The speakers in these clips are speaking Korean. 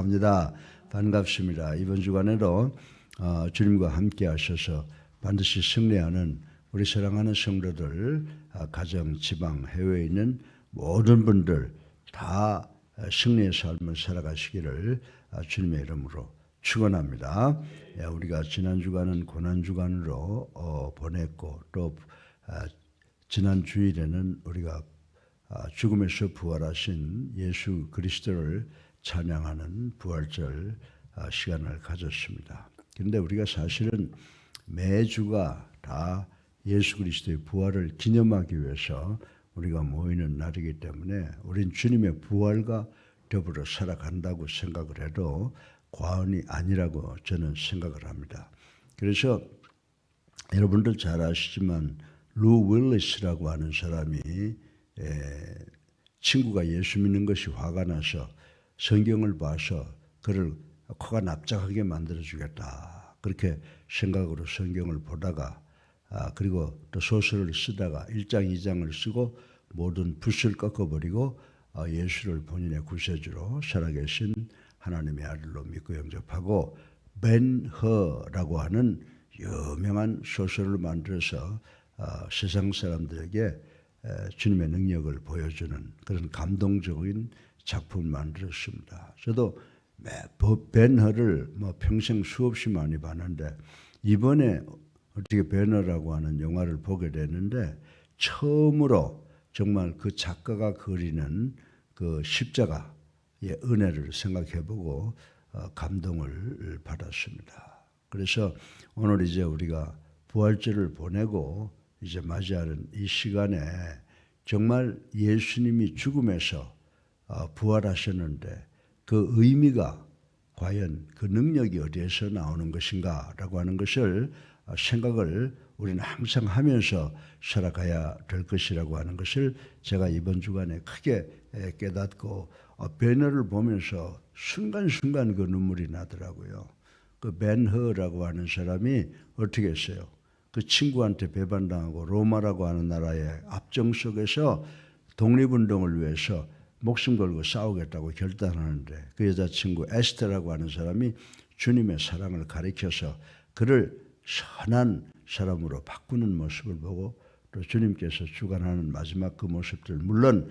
사랑합니다. 반갑습니다. 이번 주간에도 주님과 함께 하셔서 반드시 승리하는 우리 사랑하는 성도들, 가정, 지방, 해외에 있는 모든 분들 다 승리의 삶을 살아가시기를 주님의 이름으로 축원합니다. 우리가 지난 주간은 고난 주간으로 보냈고 또 지난 주일에는 우리가 죽음에서 부활하신 예수 그리스도를 찬양하는 부활절 시간을 가졌습니다. 그런데 우리가 사실은 매주가 다 예수 그리스도의 부활을 기념하기 위해서 우리가 모이는 날이기 때문에 우린 주님의 부활과 더불어 살아간다고 생각을 해도 과언이 아니라고 저는 생각을 합니다. 그래서 여러분들 잘 아시지만 루 윌리스라고 하는 사람이 친구가 예수 믿는 것이 화가 나서 성경을 봐서 그를 코가 납작하게 만들어주겠다. 그렇게 생각으로 성경을 보다가 그리고 또 소설을 쓰다가 1장, 2장을 쓰고 모든 붓을 꺾어버리고 예수를 본인의 구세주로 살아계신 하나님의 아들로 믿고 영접하고 벤허라고 하는 유명한 소설을 만들어서 세상 사람들에게 주님의 능력을 보여주는 그런 감동적인 작품을 만들었습니다. 저도 벤허를 평생 수없이 많이 봤는데 이번에 어떻게 벤허라고 하는 영화를 보게 됐는데 처음으로 정말 그 작가가 그리는 그 십자가의 은혜를 생각해보고 감동을 받았습니다. 그래서 오늘 이제 우리가 부활절을 보내고 이제 맞이하는 이 시간에 정말 예수님이 죽음에서 부활하셨는데 그 의미가 과연 그 능력이 어디에서 나오는 것인가라고 하는 것을 생각을 우리는 항상 하면서 살아가야 될 것이라고 하는 것을 제가 이번 주간에 크게 깨닫고 벤허를 보면서 순간순간 그 눈물이 나더라고요. 그 벤허라고 하는 사람이 어떻게 했어요? 그 친구한테 배반당하고 로마라고 하는 나라의 압정 속에서 독립운동을 위해서 목숨 걸고 싸우겠다고 결단하는데 그 여자친구 에스테라고 하는 사람이 주님의 사랑을 가리켜서 그를 선한 사람으로 바꾸는 모습을 보고 또 주님께서 주관하는 마지막 그 모습들 물론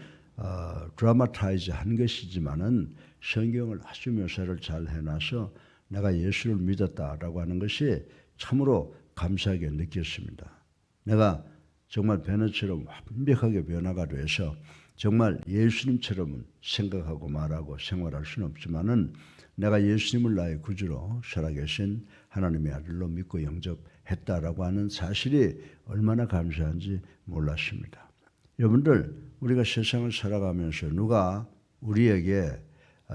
드라마타이즈 한 것이지만은 성경을 아주 묘사를 잘 해놔서 내가 예수를 믿었다라고 하는 것이 참으로 감사하게 느꼈습니다. 내가 정말 벤허처럼 완벽하게 변화가 돼서 정말 예수님처럼은 생각하고 말하고 생활할 수는 없지만은 내가 예수님을 나의 구주로 살아계신 하나님의 아들로 믿고 영접했다라고 하는 사실이 얼마나 감사한지 몰랐습니다. 여러분들 우리가 세상을 살아가면서 누가 우리에게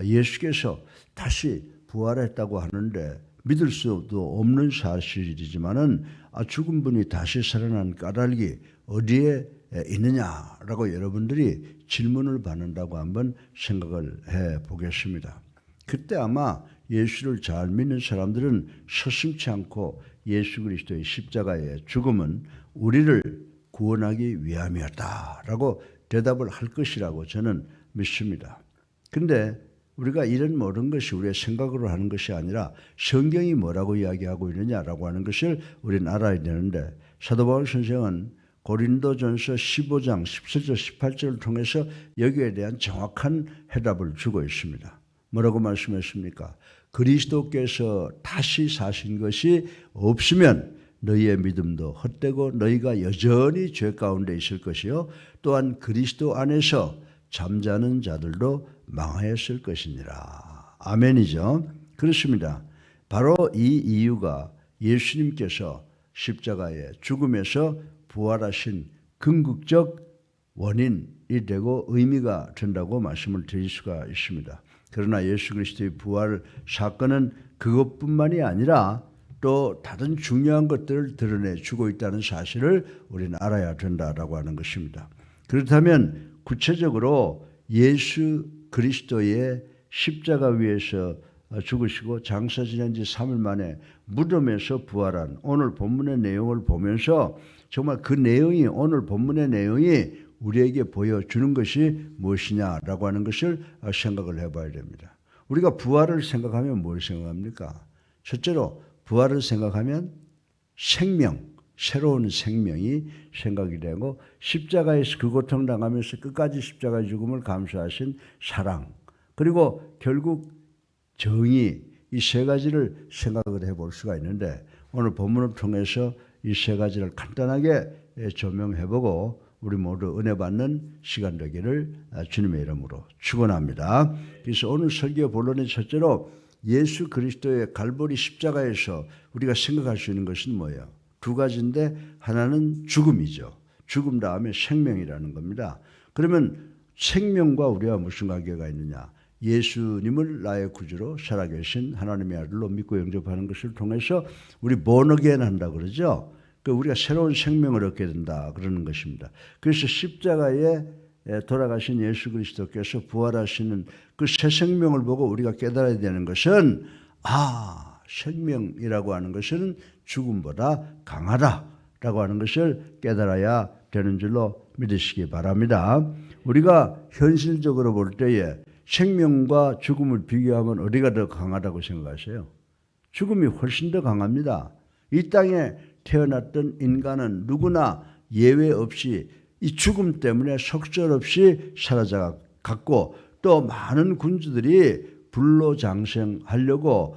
예수께서 다시 부활했다고 하는데 믿을 수도 없는 사실이지만은 죽은 분이 다시 살아난 까닭이 어디에 있느냐라고 여러분들이 질문을 받는다고 한번 생각을 해 보겠습니다. 그때 아마 예수를 잘 믿는 사람들은 서슴지 않고 예수 그리스도의 십자가의 죽음은 우리를 구원하기 위함이었다라고 대답을 할 것이라고 저는 믿습니다. 그런데 우리가 이런 모든 것이 우리의 생각으로 하는 것이 아니라 성경이 뭐라고 이야기하고 있느냐라고 하는 것을 우리는 알아야 되는데 사도 바울 선생은 고린도전서 15장 17절 18절을 통해서 여기에 대한 정확한 해답을 주고 있습니다. 뭐라고 말씀했습니까? 그리스도께서 다시 사신 것이 없으면 너희의 믿음도 헛되고 너희가 여전히 죄 가운데 있을 것이요 또한 그리스도 안에서 잠자는 자들도 망하였을 것이니라. 아멘이죠. 그렇습니다. 바로 이 이유가 예수님께서 십자가의 죽음에서 부활하신 궁극적 원인이 되고 의미가 된다고 말씀을 드릴 수가 있습니다. 그러나 예수 그리스도의 부활 사건은 그것뿐만이 아니라 또 다른 중요한 것들을 드러내주고 있다는 사실을 우리는 알아야 된다라고 하는 것입니다. 그렇다면 구체적으로 예수 그리스도의 십자가 위에서 죽으시고 장사 지낸 지 3일 만에 무덤에서 부활한 오늘 본문의 내용을 보면서 정말 그 내용이 오늘 본문의 내용이 우리에게 보여주는 것이 무엇이냐라고 하는 것을 생각을 해봐야 됩니다. 우리가 부활을 생각하면 뭘 생각합니까? 첫째로 부활을 생각하면 생명, 새로운 생명이 생각이 되고 십자가에서 그 고통을 당하면서 끝까지 십자가의 죽음을 감수하신 사랑, 그리고 결국 정의, 이 세 가지를 생각을 해볼 수가 있는데 오늘 본문을 통해서 이 세 가지를 간단하게 조명해보고 우리 모두 은혜 받는 시간 되기를 주님의 이름으로 축원합니다. 그래서 오늘 설교 본론의 첫째로 예수 그리스도의 갈보리 십자가에서 우리가 생각할 수 있는 것은 뭐예요? 두 가지인데 하나는 죽음이죠. 죽음 다음에 생명이라는 겁니다. 그러면 생명과 우리와 무슨 관계가 있느냐? 예수님을 나의 구주로 살아계신 하나님의 아들로 믿고 영접하는 것을 통해서 우리 born again 한다 그러죠. 우리가 새로운 생명을 얻게 된다 그러는 것입니다. 그래서 십자가에 돌아가신 예수 그리스도께서 부활하시는 그 새 생명을 보고 우리가 깨달아야 되는 것은 생명이라고 하는 것은 죽음보다 강하다라고 하는 것을 깨달아야 되는 줄로 믿으시기 바랍니다. 우리가 현실적으로 볼 때에 생명과 죽음을 비교하면 어디가 더 강하다고 생각하세요? 죽음이 훨씬 더 강합니다. 이 땅에 태어났던 인간은 누구나 예외 없이 이 죽음 때문에 속절없이 사라져갔고 또 많은 군주들이 불로장생하려고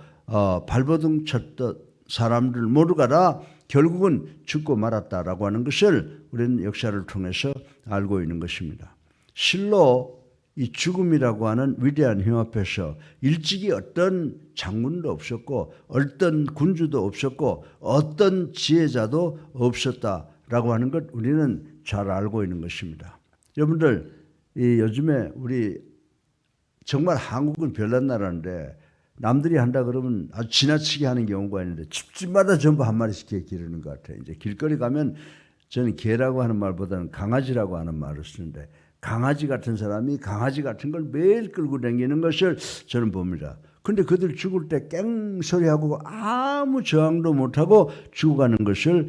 발버둥 쳤던 사람들 모두가 다 결국은 죽고 말았다라고 하는 것을 우리는 역사를 통해서 알고 있는 것입니다. 실로 이 죽음이라고 하는 위대한 힘 앞에서 일찍이 어떤 장군도 없었고 어떤 군주도 없었고 어떤 지혜자도 없었다라고 하는 것 우리는 잘 알고 있는 것입니다. 여러분들 요즘에 우리 정말 한국은 별난 나라인데 남들이 한다 그러면 아주 지나치게 하는 경우가 있는데 집집마다 전부 한 마리씩 개 기르는 것 같아요. 이제 길거리 가면 저는 개라고 하는 말보다는 강아지라고 하는 말을 쓰는데 강아지 같은 사람이 강아지 같은 걸 매일 끌고 다니는 것을 저는 봅니다. 근데 그들 죽을 때 깽소리하고 아무 저항도 못하고 죽어가는 것을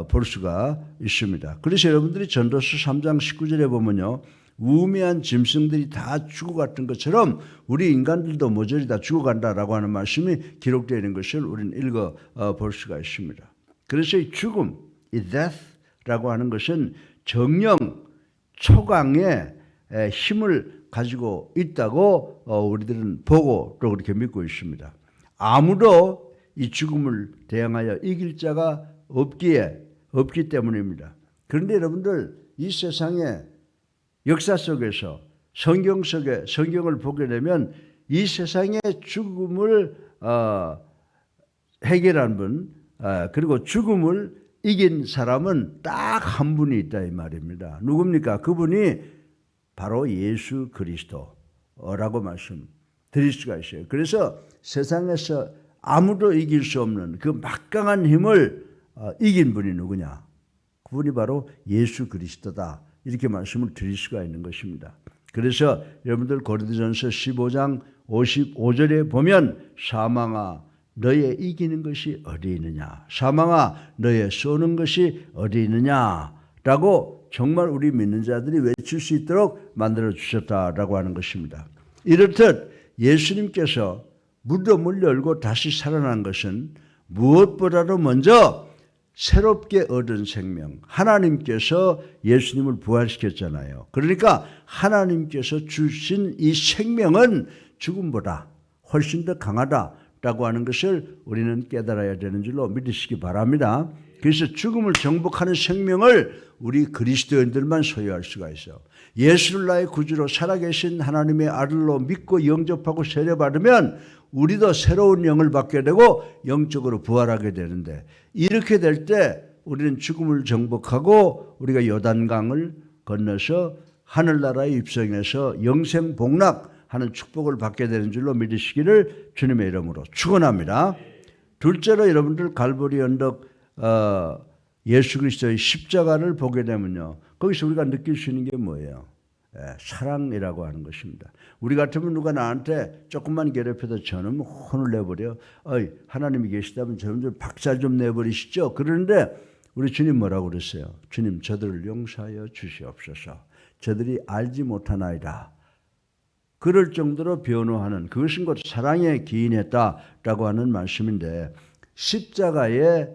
볼 수가 있습니다. 그래서 여러분들이 전도서 3장 19절에 보면요. 우매한 짐승들이 다 죽어갔던 것처럼 우리 인간들도 모조리 다 죽어간다라고 하는 말씀이 기록되어 있는 것을 우리는 읽어 볼 수가 있습니다. 그래서 이 죽음, 이 death라고 하는 것은 정령 초강의 힘을 가지고 있다고 우리들은 보고 또 그렇게 믿고 있습니다. 아무도 이 죽음을 대항하여 이길 자가 없기 때문입니다. 그런데 여러분들 이 세상에 역사 속에서 성경 속에 성경을 보게 되면 이 세상의 죽음을 해결한 분 그리고 죽음을 이긴 사람은 딱 한 분이 있다 이 말입니다. 누굽니까? 그분이 바로 예수 그리스도라고 말씀드릴 수가 있어요. 그래서 세상에서 아무도 이길 수 없는 그 막강한 힘을 이긴 분이 누구냐? 그분이 바로 예수 그리스도다. 이렇게 말씀을 드릴 수가 있는 것입니다. 그래서 여러분들 고린도전서 15장 55절에 보면 사망아 너의 이기는 것이 어디 있느냐? 사망아 너의 쏘는 것이 어디 있느냐라고 정말 우리 믿는 자들이 외칠 수 있도록 만들어 주셨다라고 하는 것입니다. 이렇듯 예수님께서 무덤을 열고 다시 살아난 것은 무엇보다도 먼저 새롭게 얻은 생명, 하나님께서 예수님을 부활시켰잖아요. 그러니까 하나님께서 주신 이 생명은 죽음보다 훨씬 더 강하다라고 하는 것을 우리는 깨달아야 되는 줄로 믿으시기 바랍니다. 그래서 죽음을 정복하는 생명을 우리 그리스도인들만 소유할 수가 있어요. 예수를 나의 구주로 살아계신 하나님의 아들로 믿고 영접하고 세례받으면 우리도 새로운 영을 받게 되고 영적으로 부활하게 되는데 이렇게 될 때 우리는 죽음을 정복하고 우리가 요단강을 건너서 하늘나라에 입성해서 영생 복락하는 축복을 받게 되는 줄로 믿으시기를 주님의 이름으로 축원합니다. 둘째로 여러분들 갈보리 언덕 예수 그리스도의 십자가를 보게 되면요. 거기서 우리가 느낄 수 있는 게 뭐예요? 사랑이라고 하는 것입니다. 우리 같으면 누가 나한테 조금만 괴롭혀도 저는 혼을 내버려. 하나님이 계시다면 저는 좀 박살 좀 내버리시죠. 그런데 우리 주님 뭐라고 그랬어요? 주님 저들을 용서하여 주시옵소서. 저들이 알지 못하나이다. 그럴 정도로 변호하는 그것은 곧 사랑에 기인했다라고 하는 말씀인데 십자가의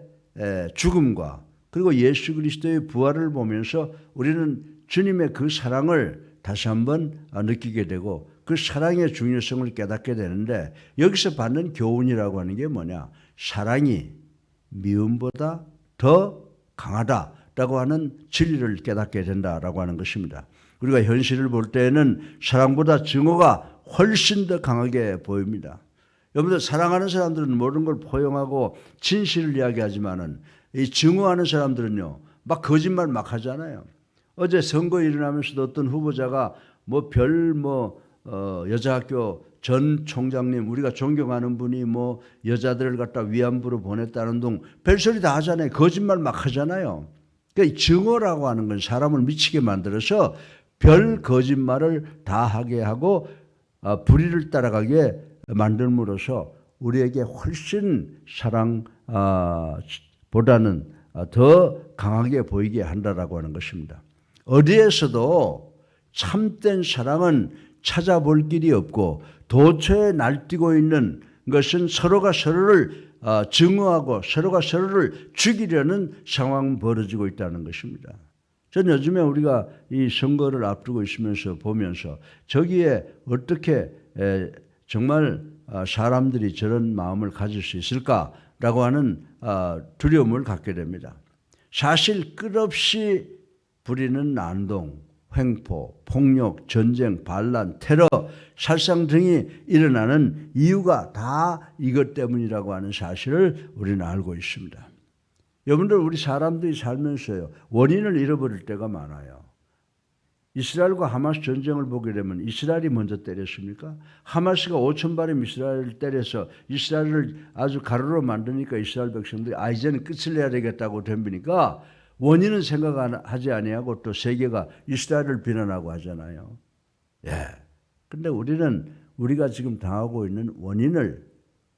죽음과 그리고 예수 그리스도의 부활을 보면서 우리는 주님의 그 사랑을 다시 한번 느끼게 되고 그 사랑의 중요성을 깨닫게 되는데 여기서 받는 교훈이라고 하는 게 뭐냐? 사랑이 미움보다 더 강하다라고 하는 진리를 깨닫게 된다라고 하는 것입니다. 우리가 현실을 볼 때에는 사랑보다 증오가 훨씬 더 강하게 보입니다. 여러분들 사랑하는 사람들은 모든 걸 포용하고 진실을 이야기하지만은 이 증오하는 사람들은요 막 거짓말 막 하잖아요. 어제 선거 일어나면서도 어떤 후보자가 여자학교 전 총장님 우리가 존경하는 분이 여자들을 갖다 위안부로 보냈다는 등 별소리 다 하잖아요. 거짓말 막 하잖아요. 그러니까 증오라고 하는 건 사람을 미치게 만들어서 별 거짓말을 다 하게 하고 불의를 따라가게 만들므로써 우리에게 훨씬 사랑보다는 더 강하게 보이게 한다라고 하는 것입니다. 어디에서도 참된 사랑은 찾아볼 길이 없고 도처에 날뛰고 있는 것은 서로가 서로를 증오하고 서로가 서로를 죽이려는 상황이 벌어지고 있다는 것입니다. 저는 요즘에 우리가 이 선거를 앞두고 있으면서 보면서 저기에 어떻게 정말 사람들이 저런 마음을 가질 수 있을까라고 하는 두려움을 갖게 됩니다. 사실 끝없이 부리는 난동, 횡포, 폭력, 전쟁, 반란, 테러, 살상 등이 일어나는 이유가 다 이것 때문이라고 하는 사실을 우리는 알고 있습니다. 여러분들 우리 사람들이 살면서요 원인을 잃어버릴 때가 많아요. 이스라엘과 하마스 전쟁을 보게 되면 이스라엘이 먼저 때렸습니까? 하마스가 5,000발의 이스라엘을 때려서 이스라엘을 아주 가루로 만드니까 이스라엘 백성들이 이제는 끝을 내야 되겠다고 덤비니까 원인은 생각하지 아니하고 또 세계가 이스라엘을 비난하고 하잖아요. 근데 우리가 지금 당하고 있는 원인을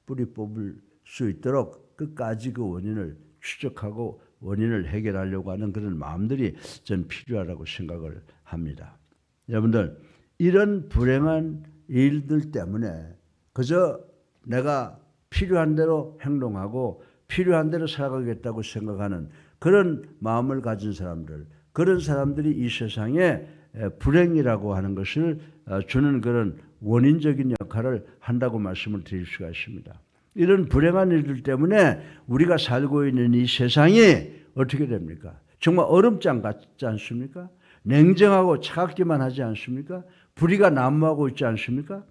뿌리 뽑을 수 있도록 끝까지 그 원인을 추적하고 원인을 해결하려고 하는 그런 마음들이 전 필요하다고 생각을 합니다. 여러분들 이런 불행한 일들 때문에 그저 내가 필요한 대로 행동하고 필요한 대로 살아가겠다고 생각하는 그런 마음을 가진 사람들, 그런 사람들이 이 세상에 불행이라고 하는 것을 주는 그런 원인적인 역할을 한다고 말씀을 드릴 수가 있습니다. 이런 불행한 일들 때문에 우리가 살고 있는 이 세상이 어떻게 됩니까? 정말 얼음장 같지 않습니까? 냉정하고 차갑기만 하지 않습니까? 불의가 난무하고 있지 않습니까?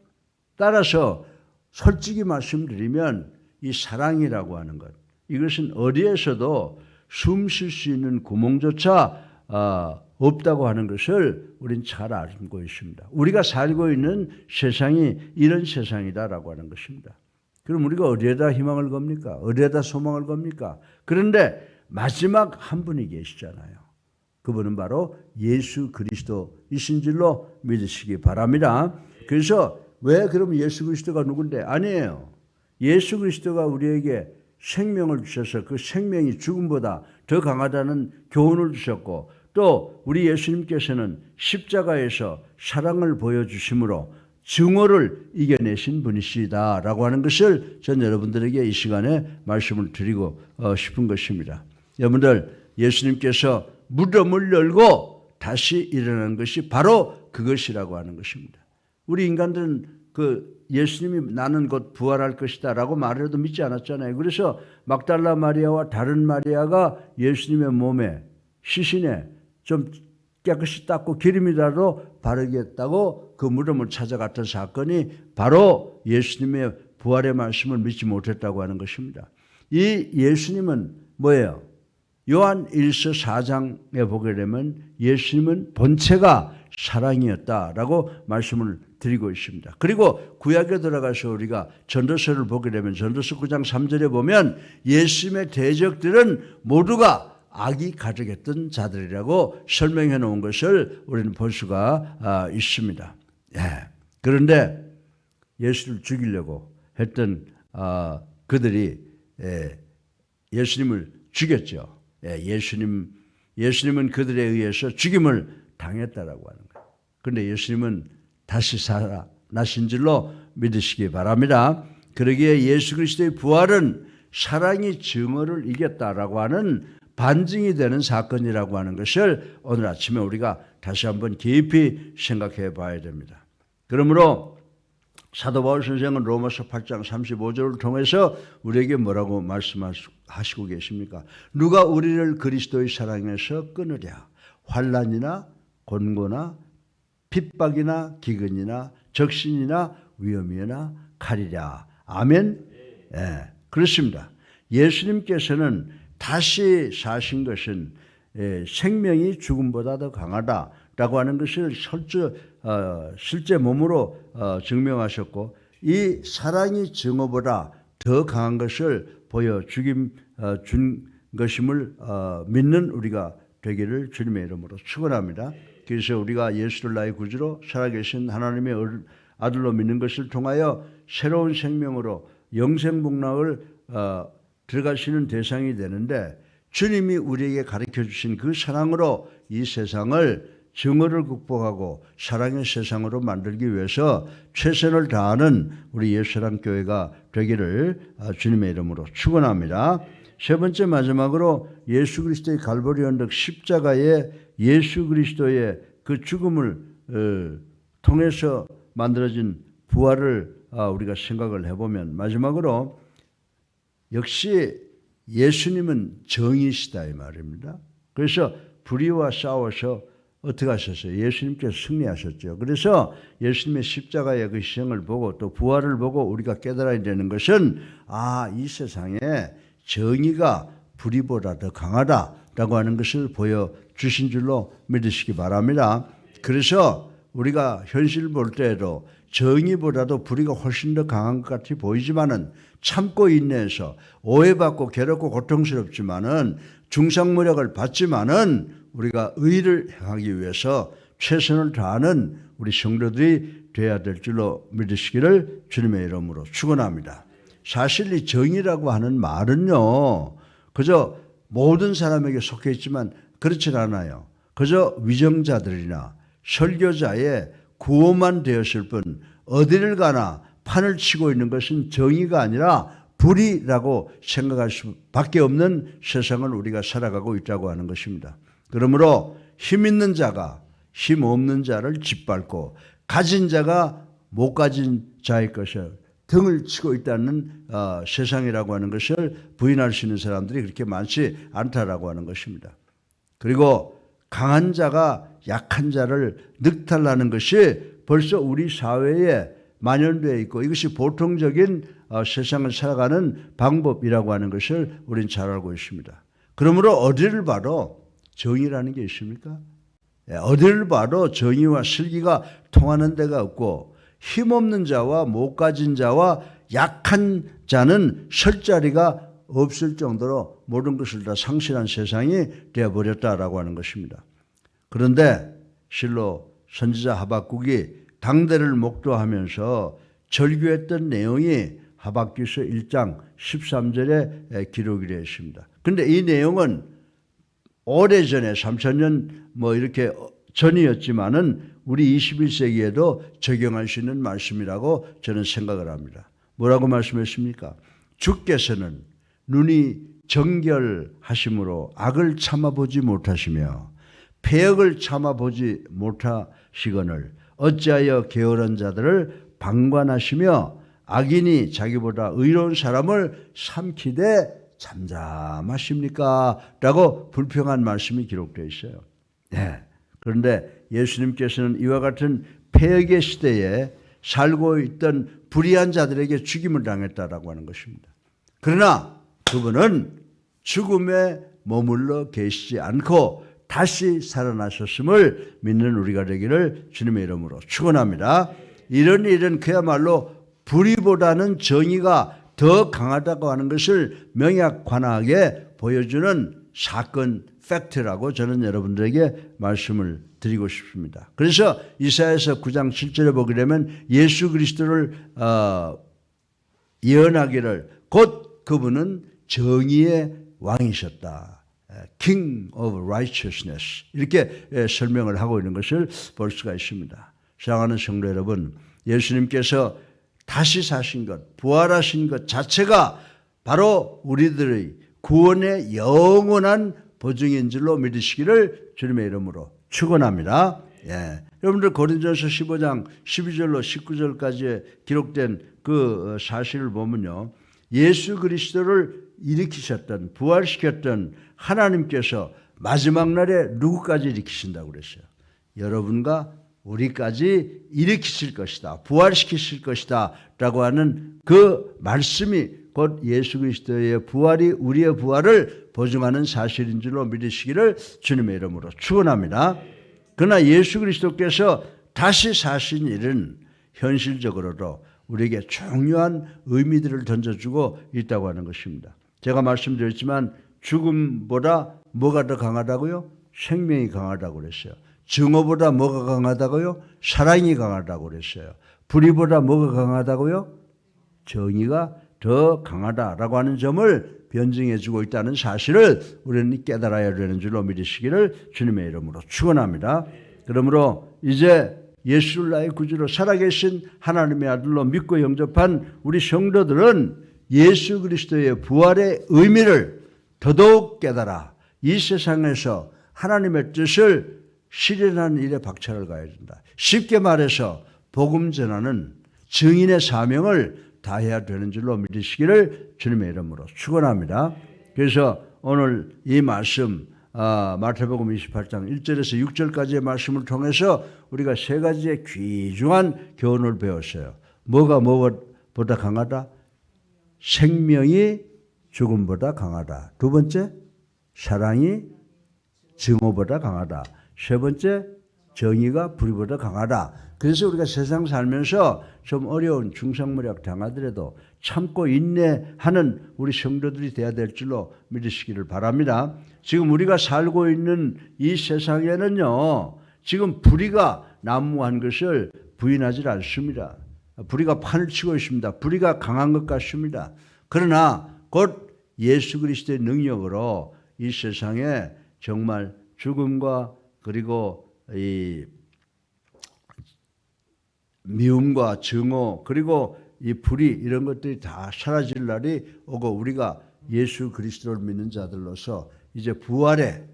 따라서 솔직히 말씀드리면 이 사랑이라고 하는 것, 이것은 어디에서도 숨 쉴 수 있는 구멍조차 없다고 하는 것을 우린 잘 알고 있습니다. 우리가 살고 있는 세상이 이런 세상이다라고 하는 것입니다. 그럼 우리가 어디에다 희망을 겁니까? 어디에다 소망을 겁니까? 그런데 마지막 한 분이 계시잖아요. 그분은 바로 예수 그리스도이신 줄로 믿으시기 바랍니다. 그래서 왜 그럼 예수 그리스도가 누군데? 아니에요. 예수 그리스도가 우리에게 생명을 주셔서 그 생명이 죽음보다 더 강하다는 교훈을 주셨고 또 우리 예수님께서는 십자가에서 사랑을 보여주심으로 증오를 이겨내신 분이시다라고 하는 것을 전 여러분들에게 이 시간에 말씀을 드리고 싶은 것입니다. 여러분들 예수님께서 무덤을 열고 다시 일어나는 것이 바로 그것이라고 하는 것입니다. 우리 인간들은 예수님이 나는 곧 부활할 것이다 라고 말해도 믿지 않았잖아요. 그래서 막달라 마리아와 다른 마리아가 예수님의 몸에 시신에 좀 깨끗이 닦고 기름이라도 바르겠다고 그 무덤을 찾아갔던 사건이 바로 예수님의 부활의 말씀을 믿지 못했다고 하는 것입니다. 이 예수님은 뭐예요? 요한 1서 4장에 보게 되면 예수님은 본체가 사랑이었다라고 말씀을 드리고 있습니다. 그리고 구약에 들어가서 우리가 전도서를 보게 되면 전도서 9장 3절에 보면 예수님의 대적들은 모두가 악이 가득했던 자들이라고 설명해 놓은 것을 우리는 볼 수가 있습니다. 그런데 예수를 죽이려고 했던 그들이 예수님을 죽였죠. 예수님은 그들에 의해서 죽임을 당했다라고 하는 거예요. 그런데 예수님은 다시 살아나셨습니다. 나신 줄로 믿으시기 바랍니다. 그러기에 예수 그리스도의 부활은 사랑이 증오를 이겼다라고 하는 반증이 되는 사건이라고 하는 것을 오늘 아침에 우리가 다시 한번 깊이 생각해 봐야 됩니다. 그러므로 사도 바울 선생은 로마서 8장 35절을 통해서 우리에게 뭐라고 말씀하시고 계십니까? 누가 우리를 그리스도의 사랑에서 끊으랴? 환난이나 곤고나 핍박이나 기근이나 적신이나 위험이나 칼이랴. 아멘. 예, 그렇습니다. 예수님께서는 다시 사신 것은 생명이 죽음보다 더 강하다라고 하는 것을 실제 몸으로 증명하셨고, 이 사랑이 증오보다 더 강한 것을 보여준 것임을 믿는 우리가 되기를 주님의 이름으로 축원합니다. 그래서 우리가 예수를 나의 구주로 살아계신 하나님의 아들로 믿는 것을 통하여 새로운 생명으로 영생복락을 들어가시는 대상이 되는데, 주님이 우리에게 가르쳐 주신 그 사랑으로 이 세상을 증오를 극복하고 사랑의 세상으로 만들기 위해서 최선을 다하는 우리 예수사랑교회가 되기를 주님의 이름으로 축원합니다. 세 번째, 마지막으로 예수 그리스도의 갈보리 언덕 십자가에 예수 그리스도의 그 죽음을 통해서 만들어진 부활을 우리가 생각을 해보면, 마지막으로 역시 예수님은 정의시다 이 말입니다. 그래서 불의와 싸워서 어떻게 하셨어요? 예수님께서 승리하셨죠. 그래서 예수님의 십자가의 그 희생을 보고 또 부활을 보고 우리가 깨달아야 되는 것은, 이 세상에 정의가 불의보다 더 강하다라고 하는 것을 보여주신 줄로 믿으시기 바랍니다. 그래서 우리가 현실 볼 때에도 정의보다도 불의가 훨씬 더 강한 것 같이 보이지만은, 참고 인내해서 오해받고 괴롭고 고통스럽지만은 중상모략을 받지만은 우리가 의를 행하기 위해서 최선을 다하는 우리 성도들이 되어야 될 줄로 믿으시기를 주님의 이름으로 축원합니다. 사실 이 정의라고 하는 말은요, 그저 모든 사람에게 속해 있지만 그렇진 않아요. 그저 위정자들이나 설교자의 구호만 되었을 뿐 어디를 가나 판을 치고 있는 것은 정의가 아니라 불의라고 생각할 수밖에 없는 세상을 우리가 살아가고 있다고 하는 것입니다. 그러므로 힘 있는 자가 힘 없는 자를 짓밟고 가진 자가 못 가진 자의 것을 등을 치고 있다는 세상이라고 하는 것을 부인할 수 있는 사람들이 그렇게 많지 않다라고 하는 것입니다. 그리고 강한 자가 약한 자를 늑탈하는 것이 벌써 우리 사회에 만연되어 있고, 이것이 보통적인 세상을 살아가는 방법이라고 하는 것을 우리는 잘 알고 있습니다. 그러므로 어디를 봐도 정의라는 게 있습니까? 어디를 봐도 정의와 슬기가 통하는 데가 없고, 힘없는 자와 못 가진 자와 약한 자는 설 자리가 없을 정도로 모든 것을 다 상실한 세상이 되어버렸다라고 하는 것입니다. 그런데 실로 선지자 하박국이 당대를 목도하면서 절규했던 내용이 하박국서 1장 13절에 기록이 되어 있습니다. 그런데 이 내용은 오래전에 3000년 이렇게 전이었지만은 우리 21세기에도 적용할 수 있는 말씀이라고 저는 생각을 합니다. 뭐라고 말씀했습니까? 주께서는 눈이 정결하심으로 악을 참아보지 못하시며 패역을 참아보지 못하시거늘 어찌하여 게으른 자들을 방관하시며 악인이 자기보다 의로운 사람을 삼키되 잠잠하십니까? 라고 불평한 말씀이 기록되어 있어요. 네. 그런데 예수님께서는 이와 같은 패역의 시대에 살고 있던 불의한 자들에게 죽임을 당했다라고 하는 것입니다. 그러나 그분은 죽음에 머물러 계시지 않고 다시 살아나셨음을 믿는 우리가 되기를 주님의 이름으로 축원합니다. 이런 일은 그야말로 불의보다는 정의가 더 강하다고 하는 것을 명약관하게 보여주는 사건, 팩트라고 저는 여러분들에게 말씀을 드리고 싶습니다. 그래서 이사야서 9장 7절에 보게 되면 예수 그리스도를 예언하기를 곧 그분은 정의의 왕이셨다. King of Righteousness 이렇게 설명을 하고 있는 것을 볼 수가 있습니다. 사랑하는 성도 여러분, 예수님께서 다시 사신 것, 부활하신 것 자체가 바로 우리들의 구원의 영원한 보증인 줄로 믿으시기를 주님의 이름으로 축원합니다. 여러분들 고린도전서 15장 12절로 19절까지 기록된 그 사실을 보면요, 예수 그리스도를 일으키셨던, 부활시켰던 하나님께서 마지막 날에 누구까지 일으키신다고 그랬어요? 여러분과 우리까지 일으키실 것이다, 부활시키실 것이다 라고 하는 그 말씀이 곧 예수 그리스도의 부활이 우리의 부활을 보증하는 사실인 줄로 믿으시기를 주님의 이름으로 축원합니다. 그러나 예수 그리스도께서 다시 사신 일은 현실적으로도 우리에게 중요한 의미들을 던져주고 있다고 하는 것입니다. 제가 말씀드렸지만 죽음보다 뭐가 더 강하다고요? 생명이 강하다고 그랬어요. 증오보다 뭐가 강하다고요? 사랑이 강하다고 그랬어요. 불의보다 뭐가 강하다고요? 정의가 더 강하다라고 하는 점을 변증해 주고 있다는 사실을 우리는 깨달아야 되는 줄로 믿으시기를 주님의 이름으로 축원합니다. 그러므로 이제 예수를 나의 구주로 살아계신 하나님의 아들로 믿고 영접한 우리 성도들은 예수 그리스도의 부활의 의미를 더더욱 깨달아 이 세상에서 하나님의 뜻을 실현하는 일에 박차를 가야 된다. 쉽게 말해서 복음 전하는 증인의 사명을 다해야 되는 줄로 믿으시기를 주님의 이름으로 축원합니다. 그래서 오늘 이 말씀 마태복음 28장 1절에서 6절까지의 말씀을 통해서 우리가 세 가지의 귀중한 교훈을 배웠어요. 뭐가 무엇보다 강하다? 생명이 죽음보다 강하다. 두 번째, 사랑이 증오보다 강하다. 세 번째, 정의가 불의보다 강하다. 그래서 우리가 세상 살면서 좀 어려운 중상모략 당하더라도 참고 인내하는 우리 성도들이 되어야 될 줄로 믿으시기를 바랍니다. 지금 우리가 살고 있는 이 세상에는요, 지금 불의가 난무한 것을 부인하지 않습니다. 불의가 판을 치고 있습니다. 불의가 강한 것 같습니다. 그러나 곧 예수 그리스도의 능력으로 이 세상에 정말 죽음과 그리고 이 미움과 증오 그리고 이 불의 이런 것들이 다 사라질 날이 오고 우리가 예수 그리스도를 믿는 자들로서 이제 부활의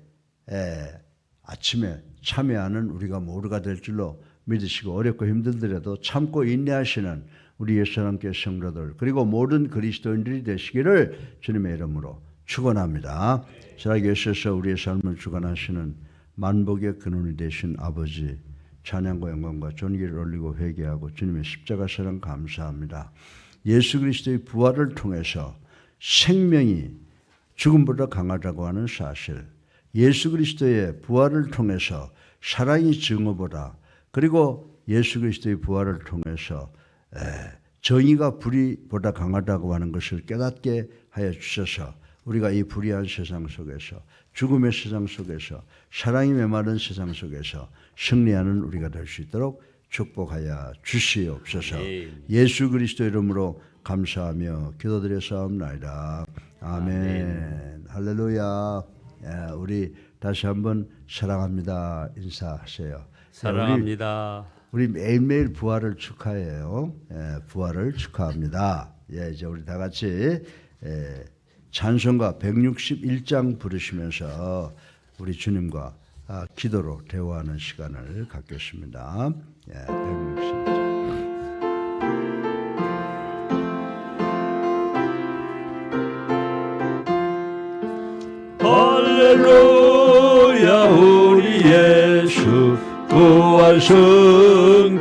아침에 참여하는 우리가 모두가 될 줄로 믿으시고 어렵고 힘들더라도 참고 인내하시는 우리 예수 하나님께 성도들 그리고 모든 그리스도인들이 되시기를 주님의 이름으로 축원합니다. 살아계셔서 우리의 삶을 주관하시는 만복의 근원이 되신 아버지 찬양과 영광과 존귀를 올리고 회개하고 주님의 십자가 사랑 감사합니다. 예수 그리스도의 부활을 통해서 생명이 죽음보다 강하다고 하는 사실, 예수 그리스도의 부활을 통해서 사랑이 증오보다 그리고 예수 그리스도의 부활을 통해서 정의가 불의보다 강하다고 하는 것을 깨닫게 하여 주셔서 우리가 이 불의한 세상 속에서 죽음의 세상 속에서 사랑이 메마른 세상 속에서 승리하는 우리가 될 수 있도록 축복하여 주시옵소서. 예수 그리스도 이름으로 감사하며 기도드렸사옵나이다. 아멘. 할렐루야. 우리 다시 한번 사랑합니다 인사하세요. 사랑합니다. 우리 매일매일 부활을 축하해요. 부활을 축하합니다. 이제 우리 다 같이 찬송가 161장 부르시면서 우리 주님과 기도로 대화하는 시간을 갖겠습니다. 161장. 할렐루야 우리 예수 부활 승천하셨네.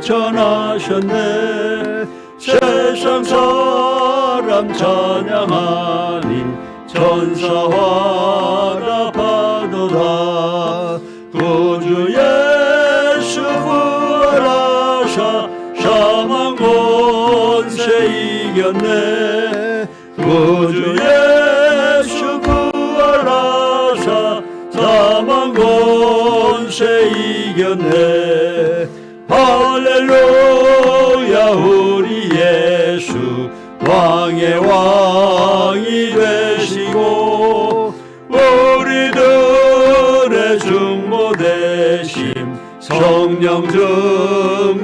세상 사람 찬양하니 천사와 파도다. 구주 예수 부활하사 사망 권세 이겼네. 구주 예수 부활하사 사망 권세 이겼네. 할렐루야 우리 예수 왕의 왕이 되시고 우리들의 중보 되심 성령 증거하시네.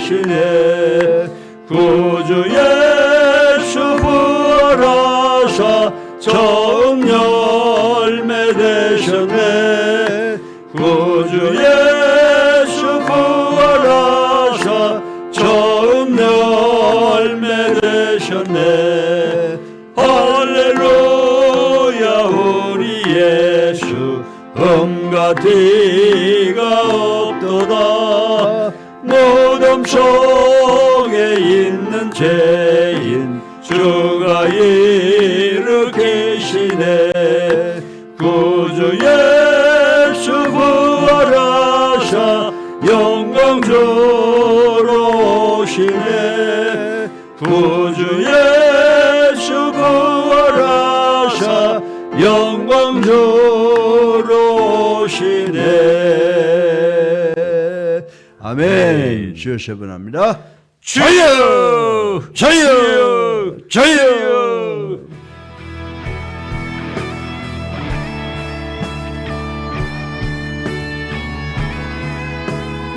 계시네. 구주 예수 부활하사 처음 열매 되셨네. 구주 예수 부활하사 처음 열매 되셨네. 할렐루야 우리 예수 음과 뒤가 없도다. 무덤 속에 있는 죄인 주가 일으키시네. 구주 예수 부활하사 영광 주로 오시네. 구주 예수 부활하사 영광 주로 오시네. 아멘. 주여 세 번 합니다. 주여 주여 주여